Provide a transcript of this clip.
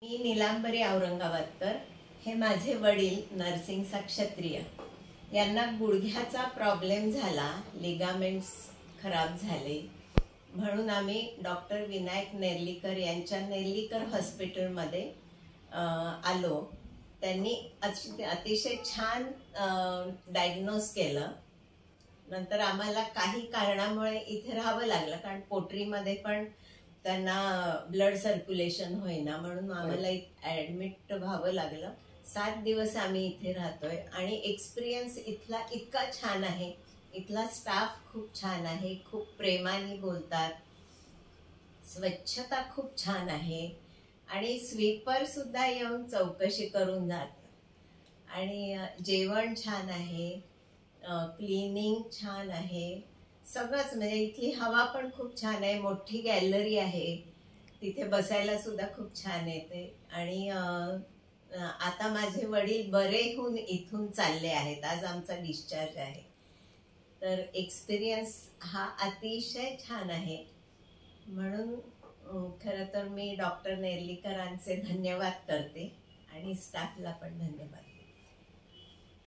मी नीलांबरी औरंगाबादकर. हे माझे वडील नर्सिंगचा क्षत्रिय. यांना गुडघ्याचा प्रॉब्लेम झाला, लिगामेंट्स खराब झाले, म्हणून आम्ही डॉक्टर विनायक नेर्लीकर यांच्या नेर्लीकर हॉस्पिटलमध्ये आलो. त्यांनी अतिशय छान डायग्नोज केलं. नंतर आम्हाला काही कारणामुळे इथे राहावं लागलं, कारण पोटरीमध्ये पण त्यांना ब्लड सर्क्युलेशन होईना, म्हणून आम्हाला ॲडमिट व्हावं लागलं. 7 दिवस आम्ही इथे राहतोय आणि एक्सपिरियन्स इथला इतका छान आहे. इथला स्टाफ खूप छान आहे, खूप प्रेमाने बोलतात, स्वच्छता खूप छान आहे आणि स्वीपर सुद्धा येऊन चौकशी करून जातात आणि जेवण छान आहे, क्लिनिंग छान आहे, सगळंच. म्हणजे इथली हवा पण खूप छान आहे, मोठी गॅलरी आहे, तिथे बसायला सुद्धा खूप छान येते. आणि आता माझे वडील बरे होऊन इथून चालले आहेत. आज आमचा डिस्चार्ज आहे. तर एक्सपिरियन्स हा अतिशय छान आहे. म्हणून खरं तर मी डॉक्टर नेर्लीकरांचे धन्यवाद करते आणि स्टाफला पण धन्यवाद.